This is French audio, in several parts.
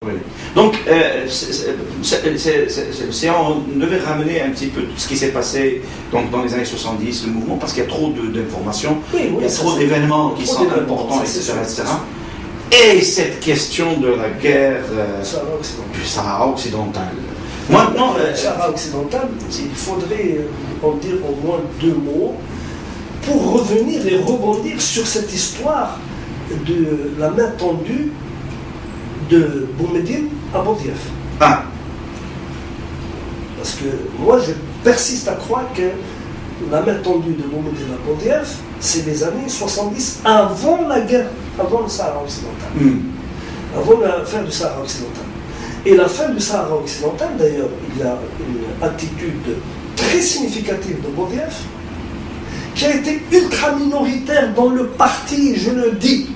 Oui. Donc, si on devait ramener un petit peu tout ce qui s'est passé donc, dans les années 70, le mouvement, parce qu'il y a trop d'informations, il y a trop d'événements qui sont importants, etc., etc. Et cette question de la guerre du Sahara occidental. Maintenant, le Sahara occidental, il faudrait en dire au moins deux mots pour revenir et rebondir sur cette histoire de la main tendue de Boumediene à Boudiaf. Ah. Parce que moi, je persiste à croire que la main tendue de Boumediene à Boudiaf, c'est les années 70, avant la guerre, avant le Sahara occidental. Avant l'affaire du Sahara occidental. Et la fin du Sahara occidental, d'ailleurs, il y a une attitude très significative de Boudiaf, qui a été ultra minoritaire dans le parti, je le dis.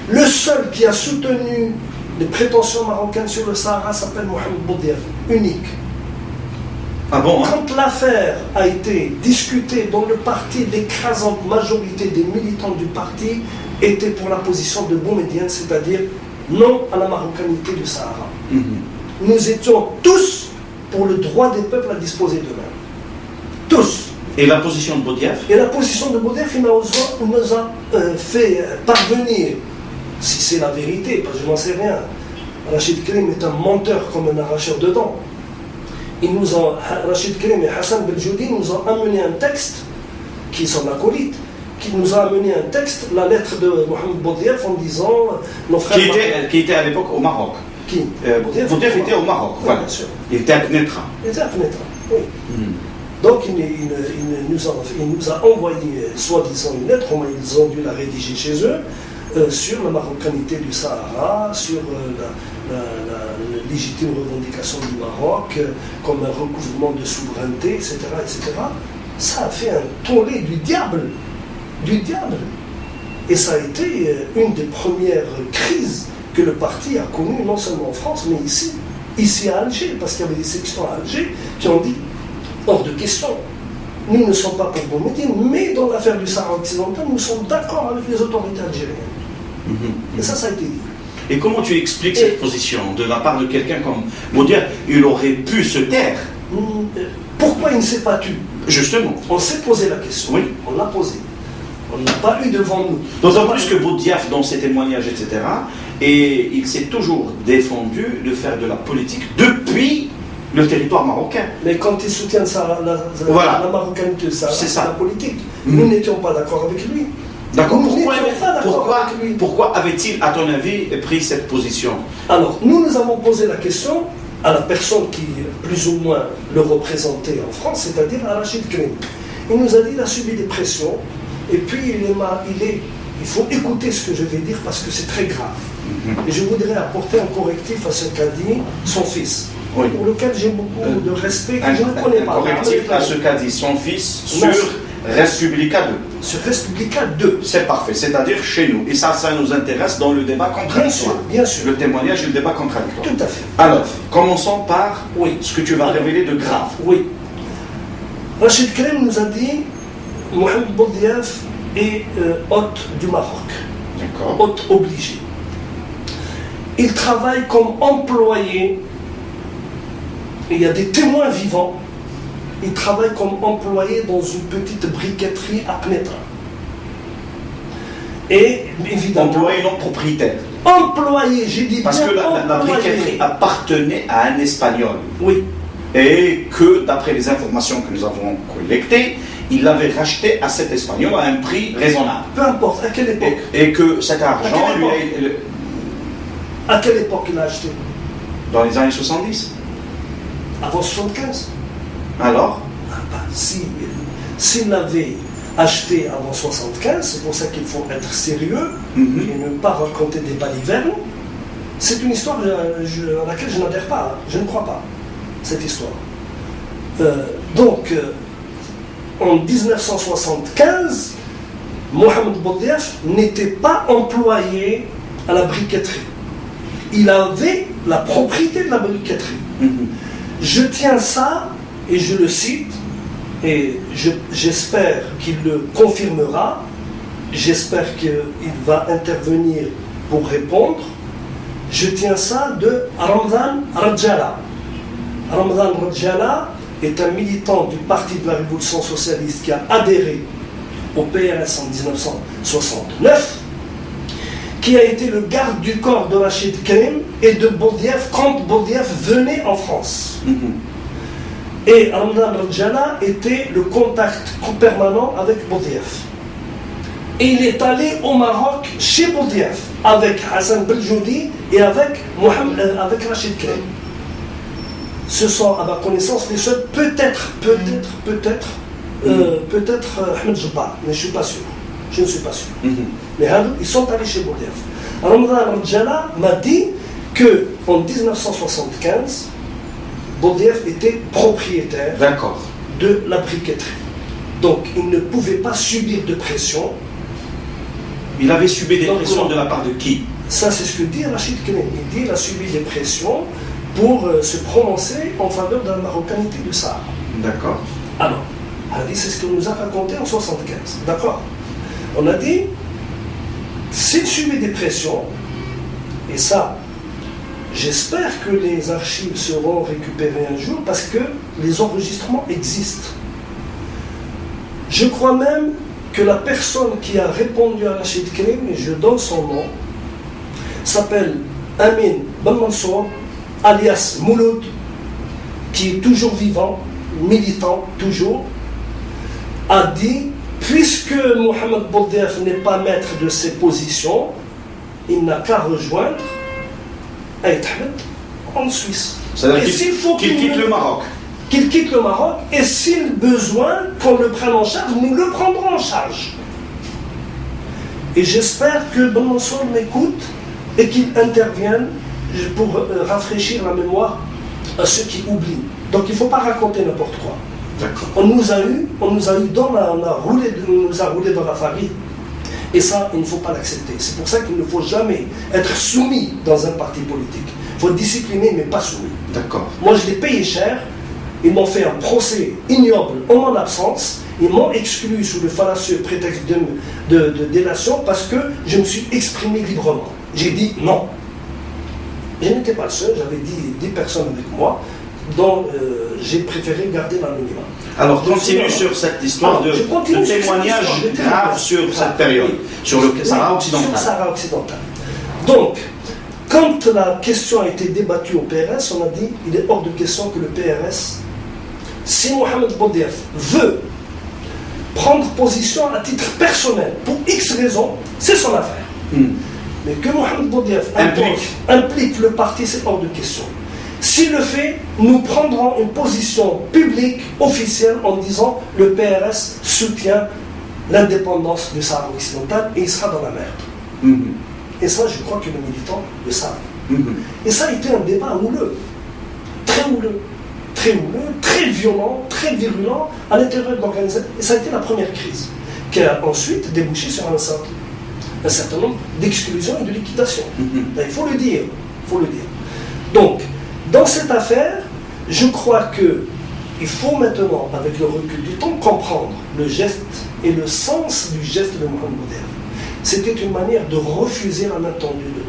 Le seul qui a soutenu les prétentions marocaines sur le Sahara s'appelle Mohamed Boudiaf, unique. Ah bon, hein? Quand l'affaire a été discutée dans le parti, l'écrasante majorité des militants du parti étaient pour la position de Boumediene, c'est-à-dire non à la marocanité du Sahara. Nous étions tous pour le droit des peuples à disposer d'eux-mêmes. Tous. Et la position de Boudiaf? Et la position de Boudiaf, il nous a fait parvenir, si c'est la vérité, parce que je n'en sais rien, Rachid Karim est un menteur comme un arracheur de dents. Rachid Karim et Hassan Beljoudi nous ont amené un texte, qui sont acolytes, qui nous a amené un texte, la lettre de Mohamed Boudiaf, en disant nos frères. Qui était à l'époque au Maroc. Qui Boudiaf était au Maroc, oui, voilà. Bien sûr. Il était à Knetra. Il était à Knetra, oui. Donc il nous a envoyé, soi-disant, une lettre, ils ont dû la rédiger chez eux, sur la marocanité du Sahara, sur la légitime revendication du Maroc, comme un recouvrement de souveraineté, etc., etc. Ça a fait un tollé du diable. Et ça a été une des premières crises que le parti a connues, non seulement en France, mais ici à Alger, parce qu'il y avait des sections à Alger qui ont dit hors de question. Nous ne sommes pas pour Boumediene, mais dans l'affaire du Sahara occidental, nous sommes d'accord avec les autorités algériennes. Et ça a été dit. Et comment tu expliques cette position de la part de quelqu'un comme Boudiaf? Il aurait pu se taire. Pourquoi il ne s'est pas tu? Justement. On s'est posé la question. Oui. On l'a posée. On n'a pas eu devant nous. D'autant plus que Boudiaf, dans ses témoignages, etc., et il s'est toujours défendu de faire de la politique depuis le territoire marocain. Mais quand il soutient la marocanité, c'est la politique. Nous n'étions pas d'accord avec lui. D'accord. Pourquoi avait-il, à ton avis, pris cette position? Alors, nous avons posé la question à la personne qui, plus ou moins, le représentait en France, c'est-à-dire à Rachid Karim. Il nous a dit qu'il a subi des pressions, et puis il faut écouter ce que je vais dire parce que c'est très grave. Et je voudrais apporter un correctif à ce qu'a dit son fils. Oui. Pour lequel j'ai beaucoup de respect, que je ne connais pas. Un correctif à ce qu'a dit son fils sur Respublica 2. Sur Respublica 2. C'est parfait, c'est-à-dire chez nous. Et ça nous intéresse dans le débat contradictoire. Bien sûr. Le témoignage et le débat contradictoire. Tout à fait. Alors, commençons par ce que tu vas révéler de grave. Oui. Rachid Karim nous a dit Mohamed Boudiaf est hôte du Maroc. D'accord. Hôte obligé. Il travaille comme employé. Il y a des témoins vivants. Il travaille comme employé dans une petite briqueterie à Knetra. Et évidemment. Employé, non propriétaire. Employé, j'ai dit. Parce que la briqueterie appartenait à un Espagnol. Oui. Et que, d'après les informations que nous avons collectées, il l'avait racheté à cet Espagnol à un prix raisonnable. Peu importe, à quelle époque. Et que cet argent lui a. À quelle époque il a acheté? Dans les années 70. Avant 75. Alors s'il l'avait acheté avant 75, c'est pour ça qu'il faut être sérieux et ne pas raconter des balivernes. C'est une histoire à laquelle je n'adhère pas, je ne crois pas, cette histoire. Donc, en 1975, Mohamed Boudiaf n'était pas employé à la briqueterie. Il avait la propriété de la briqueterie. Je tiens ça, et je le cite, et j'espère qu'il le confirmera, j'espère qu'il va intervenir pour répondre. Je tiens ça de Ramzan Rajala. Ramzan Rajala est un militant du Parti de la Révolution socialiste qui a adhéré au PRS en 1969, qui a été le garde du corps de Rachid Karim et de Boudiaf quand Boudiaf venait en France. Et Ramzan Rajala était le contact permanent avec Boudiaf. Et il est allé au Maroc chez Boudiaf avec Hassan Beljoudi et avec Rachid Karim. Ce sont, à ma connaissance, les seuls, peut-être Ahmed Jabbar, mais je ne suis pas sûr. Je ne suis pas sûr. Mais ils sont allés chez Boudiaf. Ramzan Rajala m'a dit qu'en 1975, Boudiaf était propriétaire de la briqueterie. Donc, il ne pouvait pas subir de pression. Il avait subi des pressions de la part de qui? Ça, c'est ce que dit Rachid Karim. Il dit qu'il a subi des pressions pour se prononcer en faveur de la marocanité du Sahara. D'accord. Alors, c'est ce qu'on nous a raconté en 1975. D'accord. On a dit, s'il subit des pressions, et ça, j'espère que les archives seront récupérées un jour parce que les enregistrements existent. Je crois même que la personne qui a répondu à Rachid Karim, et je donne son nom, s'appelle Amin Ben Mansour, alias Mouloud, qui est toujours vivant, militant, toujours, a dit, puisque Mohamed Boudiaf n'est pas maître de ses positions, il n'a qu'à rejoindre Aït Ahmed en Suisse. C'est-à-dire qu'il quitte le Maroc. Qu'il quitte le Maroc, et s'il besoin qu'on le prenne en charge, nous le prendrons en charge. Et j'espère que Ben Mansour m'écoute et qu'il intervienne pour rafraîchir la mémoire à ceux qui oublient. Donc il ne faut pas raconter n'importe quoi. On nous a eu on nous a roulé dans la farine. Et ça, il ne faut pas l'accepter. C'est pour ça qu'il ne faut jamais être soumis dans un parti politique. Il faut discipliner, mais pas soumis. D'accord. Moi, je l'ai payé cher. Ils m'ont fait un procès ignoble en mon absence. Ils m'ont exclu sous le fallacieux prétexte de délation parce que je me suis exprimé librement. J'ai dit non. Je n'étais pas le seul, j'avais 10 personnes avec moi, dont j'ai préféré garder l'anonymat. Alors, continue sur cette histoire de témoignage grave sur cette période, sur le Sahara occidental. Sur le Sahara occidental. Donc, quand la question a été débattue au PRS, on a dit il est hors de question que le PRS, si Mohamed Boudiaf veut prendre position à titre personnel, pour X raisons, c'est son affaire. Mais que Mohamed Boudiaf implique le parti, c'est hors de question. S'il le fait, nous prendrons une position publique, officielle, en disant le PRS soutient l'indépendance du Sahara occidental et il sera dans la merde. Et ça, je crois que les militants le savent. Et ça a été un débat houleux, très violent, très virulent à l'intérieur de l'organisation. Et ça a été la première crise, qui a ensuite débouché sur un certain nombre d'exclusions et de liquidations. Il faut le dire. Donc, dans cette affaire, je crois qu'il faut maintenant, avec le recul du temps, comprendre le geste et le sens du geste de Mohamed Boudiaf. C'était une manière de refuser la main tendue de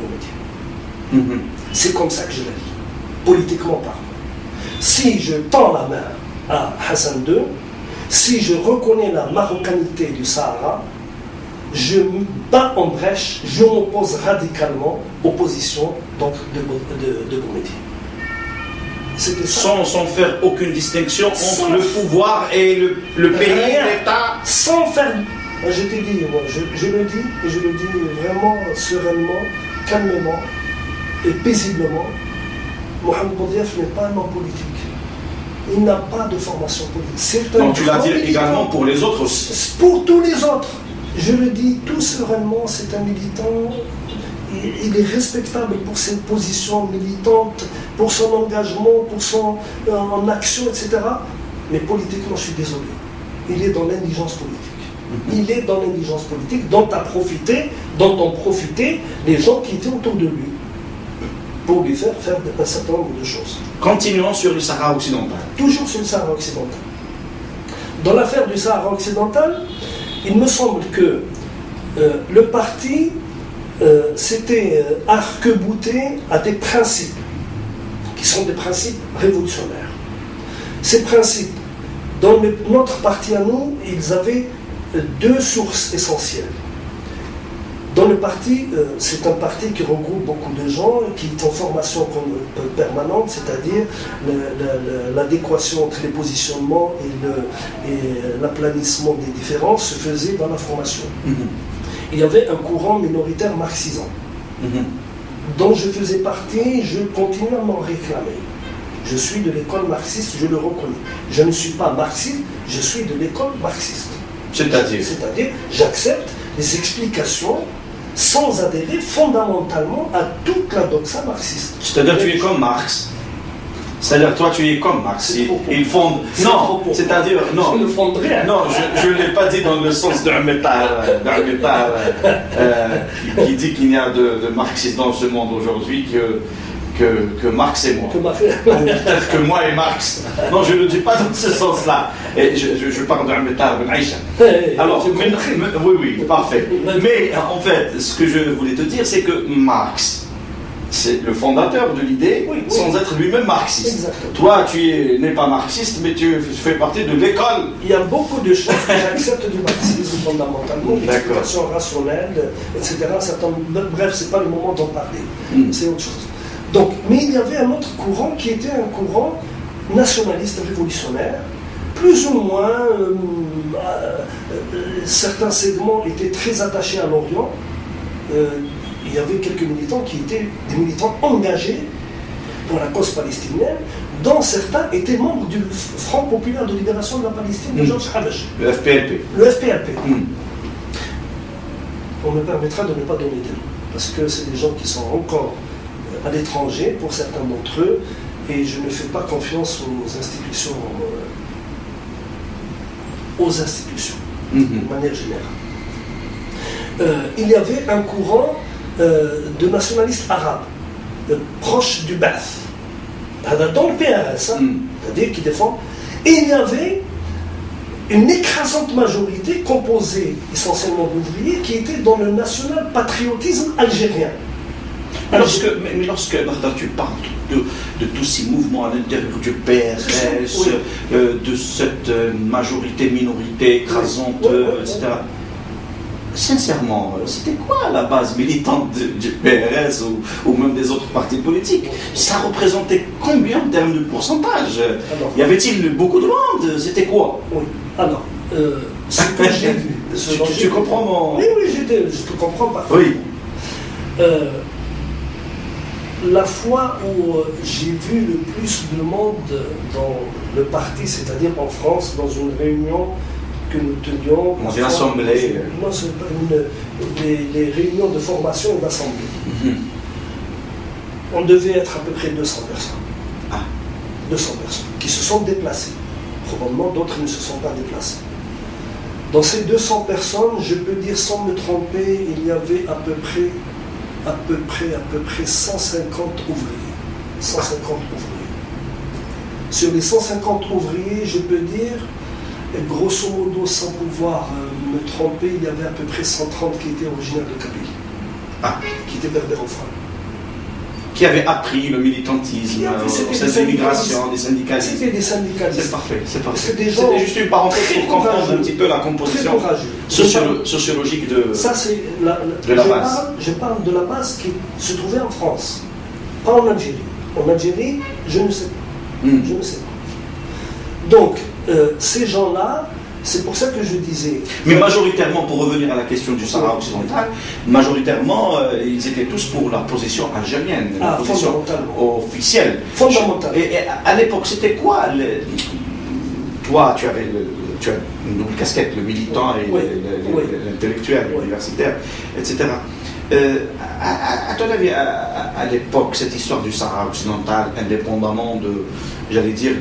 nos médias. C'est comme ça que je la vis, politiquement parlant. Si je tends la main à Hassan II, si je reconnais la marocanité du Sahara, je me bats en brèche, je m'oppose radicalement aux positions donc, de Boumediene. Sans faire aucune distinction entre le pouvoir et le pays, l'État. Sans faire. Je t'ai dit, moi, je le dis, et je le dis vraiment sereinement, calmement et paisiblement. Mohamed Boudiaf n'est pas un homme politique. Il n'a pas de formation politique. Donc tu l'as dit également pour les autres aussi. Pour tous les autres. Je le dis tout sereinement, c'est un militant. Il est respectable pour ses positions militantes, pour son engagement, pour son en action, etc. Mais politiquement, je suis désolé. Il est dans l'indigence politique. Il est dans l'indigence politique dont ont profité les gens qui étaient autour de lui pour lui faire un certain nombre de choses. Continuons sur le Sahara occidental. Toujours sur le Sahara occidental. Dans l'affaire du Sahara occidental, il me semble que le parti s'était arc-bouté à des principes qui sont des principes révolutionnaires. Ces principes, dans notre parti à nous, ils avaient deux sources essentielles. Dans le parti, c'est un parti qui regroupe beaucoup de gens, qui est en formation permanente, c'est-à-dire l'adéquation entre les positionnements et l'aplanissement des différences se faisait dans la formation. Il y avait un courant minoritaire marxisant, dont je faisais partie, je continue à m'en réclamer. Je suis de l'école marxiste, je le reconnais. Je ne suis pas marxiste, je suis de l'école marxiste. C'est-à-dire, j'accepte les explications sans adhérer fondamentalement à toute la doxa marxiste. C'est-à-dire tu es comme Marx. C'est-à-dire toi tu es comme Marx. Il fonde. Non, c'est-à-dire non. Je ne fonde rien. Non, je ne l'ai pas dit dans le sens d'un métal qui dit qu'il n'y a de marxistes dans ce monde aujourd'hui que Marx et moi. Peut-être que moi et Marx. Non, je ne le dis pas dans ce sens-là. Et je parle d'un métal, Ben Aïcha. Alors, oui, parfait. Mais en fait, ce que je voulais te dire, c'est que Marx, c'est le fondateur de l'idée, sans être lui-même marxiste. Exactement. Toi, tu n'es pas marxiste, mais tu fais partie de l'école. Il y a beaucoup de choses que j'accepte du marxisme fondamentalement, l'explication rationnelle, etc. Bref, ce n'est pas le moment d'en parler. C'est autre chose. Donc, mais il y avait un autre courant qui était un courant nationaliste révolutionnaire, plus ou moins, certains segments étaient très attachés à l'Orient. Il y avait quelques militants qui étaient des militants engagés pour la cause palestinienne, dont certains étaient membres du Front populaire de libération de la Palestine de Georges Habash. Le FPLP. Le FPLP. On me permettra de ne pas donner de nom, parce que c'est des gens qui sont encore à l'étranger pour certains d'entre eux, et je ne fais pas confiance aux institutions, de manière générale. Il y avait un courant de nationalistes arabes, proche du Ba'ath, dans le PRS, c'est-à-dire qui défend, et il y avait une écrasante majorité composée essentiellement d'ouvriers qui étaient dans le national-patriotisme algérien. Mais lorsque tu parles de tous ces mouvements à l'intérieur du PRS, de cette majorité-minorité écrasante, etc., sincèrement, c'était quoi la base militante du PRS ou même des autres partis politiques? Ça représentait combien en termes de pourcentage? Y avait-il beaucoup de monde? C'était quoi? Oui, alors, ce que j'ai vu... Tu comprends mon... Oui, je te comprends parfaitement. Oui. La fois où j'ai vu le plus de monde dans le parti, c'est-à-dire en France, dans une réunion que nous tenions... Dans une assemblée. Non, c'est pas les réunions de formation et d'assemblée. On devait être à peu près 200 personnes. 200 personnes qui se sont déplacées. Probablement d'autres ne se sont pas déplacées. Dans ces 200 personnes, je peux dire sans me tromper, il y avait à peu près 150 ouvriers. 150 ouvriers. Sur les 150 ouvriers, je peux dire, grosso modo, sans pouvoir me tromper, il y avait à peu près 130 qui étaient originaires de Kabylie. Qui étaient berbérophones. Qui avaient appris le militantisme, cette immigration, des syndicalistes. C'était des syndicalistes. C'est parfait. C'était juste une parenthèse pour comprendre un petit peu la composition sociologique de la base. Je parle de la base qui se trouvait en France, pas en Algérie. En Algérie, je ne sais pas. Je ne sais pas. Donc, ces gens-là, c'est pour ça que je disais... Mais majoritairement, pour revenir à la question du Sahara occidental, majoritairement, ils étaient tous pour la position algérienne, la position officielle. Fondamentale. Et à l'époque, c'était quoi Toi, tu as une double casquette, le militant et l'intellectuel, l'universitaire, etc. À ton avis, à l'époque, cette histoire du Sahara occidental, indépendamment de, j'allais dire,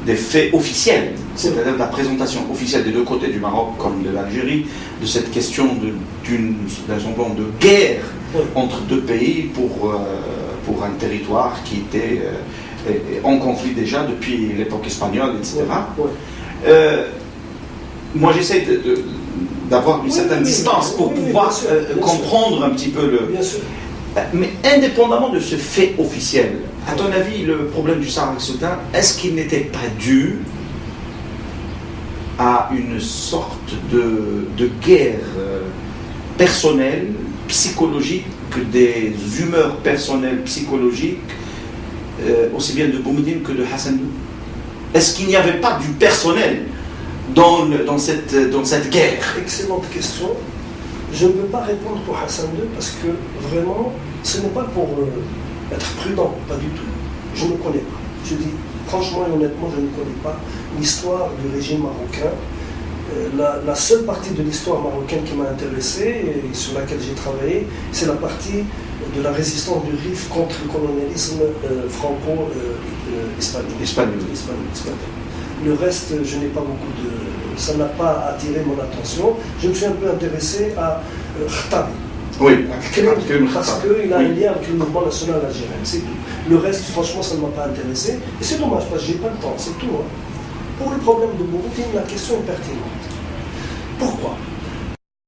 des faits officiels, c'est-à-dire de la présentation officielle des deux côtés du Maroc comme de l'Algérie, de cette question d'un semblant de guerre entre deux pays pour un territoire qui était en conflit déjà depuis l'époque espagnole, etc. Moi, j'essaie d'avoir une certaine distance pour pouvoir comprendre un petit peu le... Bien sûr. Mais indépendamment de ce fait officiel, à ton avis, le problème du Sahara occidental, est-ce qu'il n'était pas dû à une sorte de guerre personnelle, psychologique, que des humeurs personnelles, psychologiques, aussi bien de Boumediene que de Hassan II? Est-ce qu'il n'y avait pas du personnel dans cette guerre? Excellente question. Je ne peux pas répondre pour Hassan II parce que vraiment, ce n'est pas pour être prudent, pas du tout. Je ne connais pas. Je dis franchement et honnêtement, je ne connais pas l'histoire du régime marocain. La seule partie de l'histoire marocaine qui m'a intéressé et sur laquelle j'ai travaillé, c'est la partie de la résistance du RIF contre le colonialisme franco-espagnol. Le reste, je n'ai pas beaucoup de... Ça n'a pas attiré mon attention. Je me suis un peu intéressé à Khattabi. Oui, parce qu'il a un lien avec le mouvement national algérien. C'est tout. Le reste, franchement, ça ne m'a pas intéressé. Et c'est dommage, parce que je n'ai pas le temps, c'est tout. Pour le problème de Boumediene, la question est pertinente. Pourquoi?